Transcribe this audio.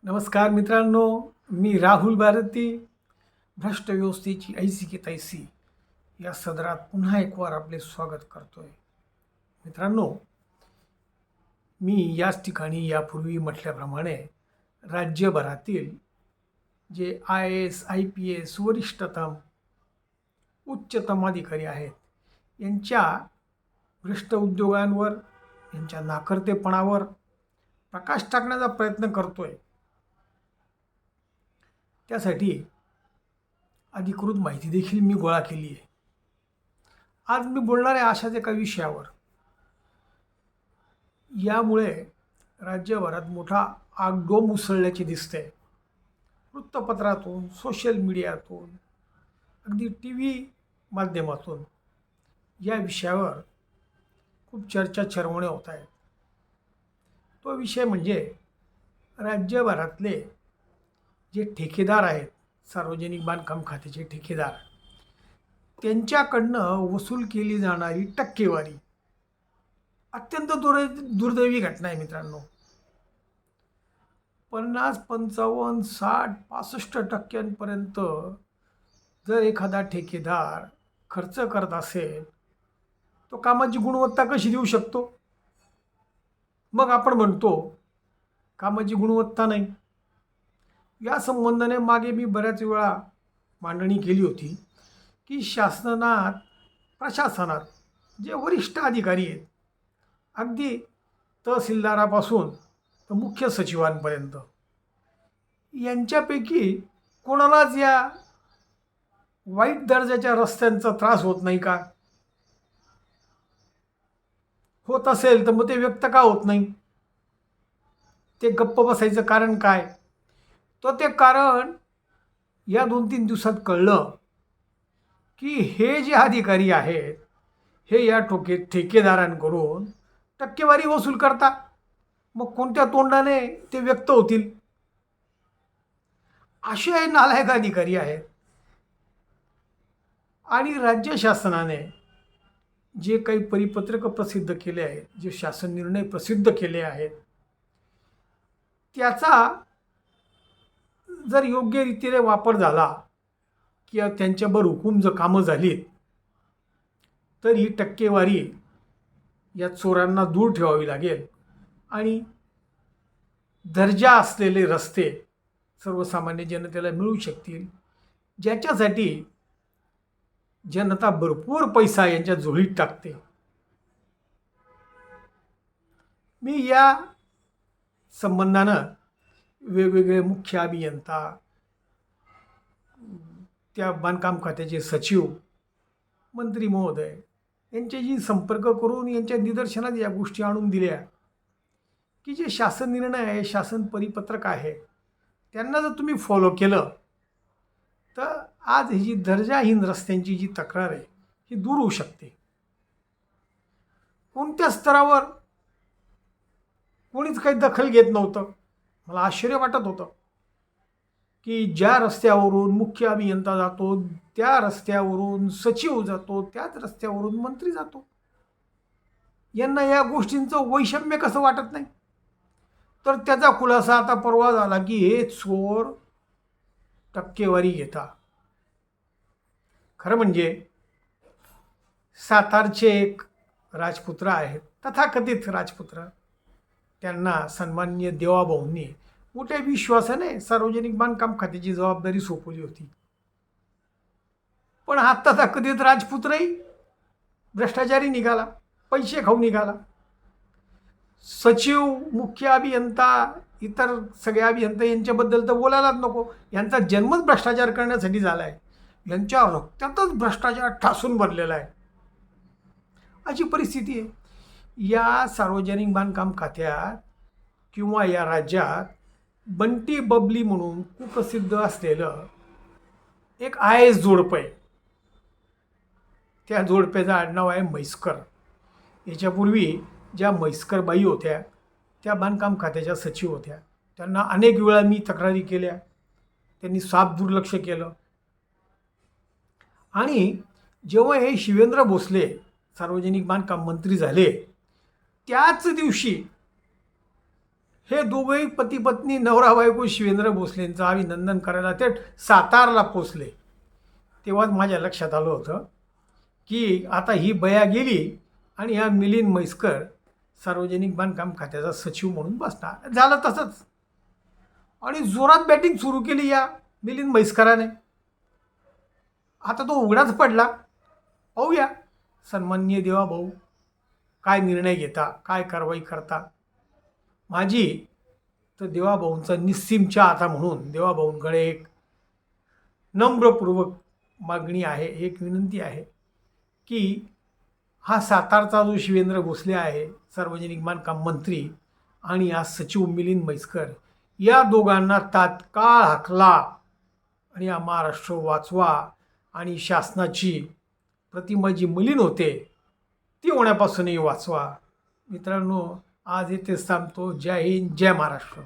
नमस्कार मित्रांनो, मी राहुल भारती. भ्रष्ट व्यवस्थेची ऐसी की तैसी या सदरात पुन्हा एक वार आपले स्वागत करतोय. मित्रांनो, मी याच ठिकाणी यापूर्वी म्हटल्याप्रमाणे राज्यभरातील जे IAS, IPS वरिष्ठतम उच्चतम अधिकारी आहेत यांच्या भ्रष्ट उद्योगांवर, यांच्या नाकर्तेपणावर प्रकाश टाकण्याचा प्रयत्न करतोय. त्यासाठी अधिकृत माहिती देखील मी गोळा केली आहे. आज मी बोलणार आहे अशाच एका विषयावर. यामुळे राज्यभरात मोठा आगडोंब उसळल्याचे दिसते. वृत्तपत्रातून, सोशल मीडियातून, अगदी TV माध्यमातून या विषयावर खूप चर्चा चर्वणे होत आहेत. तो विषय म्हणजे राज्यभरातले जे ठेकेदार आहेत, सार्वजनिक बांधकाम खात्याचे ठेकेदार, त्यांच्याकडनं वसूल केली जाणारी टक्केवारी. अत्यंत दुर्दैवी घटना आहे मित्रांनो. 50, 55, 60, 65% जर एखादा ठेकेदार खर्च करत असेल, तो कामाची गुणवत्ता कशी देऊ शकतो? मग आपण म्हणतो कामाची गुणवत्ता नाही. या संबंधाने मागे मी बऱ्याच वेळा मांडणी केली होती की प्रशासनात जे वरिष्ठ अधिकारी आहेत, अगदी तहसीलदारापासून तर मुख्य सचिवांपर्यंत, यांच्यापैकी कोणालाच या वाईट दर्जाच्या रस्त्यांचा त्रास होत नाही का? होत असेल तर मग ते व्यक्त का होत नाही? ते गप्प बसायचं कारण काय? तर ते कारण या 2-3 दिवसात कळलं की हे जे अधिकारी आहेत, हे या ठेकेदारांकडून टक्केवारी वसूल करतात. मग कोणत्या तोंडाने ते व्यक्त होतील? असे नालायक अधिकारी आहेत. आणि राज्य शासनाने जे काही परिपत्रक प्रसिद्ध केले आहेत, जे शासन निर्णय प्रसिद्ध केले आहेत, त्याचा जर योग्य रीतीने वापर झाला किंवा त्यांच्यावर हुकूम जर कामं झाली, तर ही टक्केवारी या चोरांना दूर ठेवावी लागेल आणि दर्जा असलेले रस्ते सर्वसामान्य जनतेला मिळू शकतील, ज्याच्यासाठी जनता भरपूर पैसा यांच्या झोळीत टाकते. मी या संबंधानं वेगवेगळे मुख्य अभियंता, त्या बांधकाम खात्याचे सचिव, मंत्री महोदय यांच्याशी संपर्क करून यांच्या निदर्शनात या गोष्टी आणून दिल्या की जे शासन निर्णय आहे, शासन परिपत्रक आहे, त्यांना जर तुम्ही फॉलो केलं तर आज ही जी दर्जाहीन रस्त्यांची जी तक्रार आहे ही दूर होऊ शकते. कोणत्या स्तरावर कोणीच काही दखल घेत नव्हतं. मला आश्चर्य वाटत होतं की ज्या रस्त्यावरून मुख्य अभियंता जातो, त्या रस्त्यावरून सचिव जातो, त्याच रस्त्यावरून मंत्री जातो, यांना या गोष्टींचं वैषम्य कसं वाटत नाही? तर त्याचा खुलासा आता परवा झाला की हे चोर टक्केवारी घेतात. खरं म्हणजे सातारचे एक राजपुत्र आहेत, तथाकथित राजपुत्र, त्यांना सन्माननीय देवाभाऊंनी मोठ्या विश्वासाने सार्वजनिक बांधकाम खात्याची जबाबदारी सोपवली होती. पण हा तथाकथित राजपुत्रही भ्रष्टाचारी निघाला, पैसे खाऊ निघाला. सचिव, मुख्य अभियंता, इतर सगळे अभियंता यांच्याबद्दल तर बोलायलाच नको. यांचा जन्मच भ्रष्टाचार करण्यासाठी झाला आहे. यांच्या रक्तातच भ्रष्टाचार ठासून भरलेला आहे. अशी परिस्थिती आहे. या सार्वजनिक बांधकाम खात्यात किंवा या राज्यात बंटी बबली म्हणून कुप्रसिद्ध असलेलं एक IAS जोडपं आहे. त्या जोडप्याचं आडनाव आहे म्हैसकर. याच्यापूर्वी ज्या म्हैसकर बाई होत्या त्या बांधकाम खात्याच्या सचिव होत्या. त्यांना अनेक वेळा मी तक्रारी केल्या, त्यांनी साफ दुर्लक्ष केलं. आणि जेव्हा हे शिवेंद्र भोसले सार्वजनिक बांधकाम मंत्री झाले, त्याच दिवशी हे दोघंही पती पत्नी नवरा बायको शिवेंद्र भोसलेंचं अभिनंदन करायला थेट सातारला पोचले. तेव्हाच माझ्या लक्षात आलं होतं की आता ही बया गेली आणि ह्या मिलिंद म्हैसकर सार्वजनिक बांधकाम खात्याचा सचिव म्हणून बसणार. झालं तसंच. आणि जोरात बॅटिंग सुरू केली या मिलिंद म्हैसकराने. आता तो उघडाच पडला. पाहूया सन्माननीय देवाभाऊ काय निर्णय घेता, काय कारवाई करता. माझी तर देवाभाऊंचा निस्सीमच्या आता म्हणून देवाभाऊंकडे एक नम्रपूर्वक मागणी आहे, एक विनंती आहे की हा सातारचा जो शिवेंद्र भोसले आहे सार्वजनिक बांधकाम मंत्री आणि आज सचिव मिलिंद म्हैसकर, या दोघांना तात्काळ हाकला आणि हा महाराष्ट्र वाचवा आणि शासनाची प्रतिमा जी मलिन होते ती होण्यापासूनही वाचवा. मित्रांनो, आज इथेच थांबतो. जय हिंद, जय महाराष्ट्र.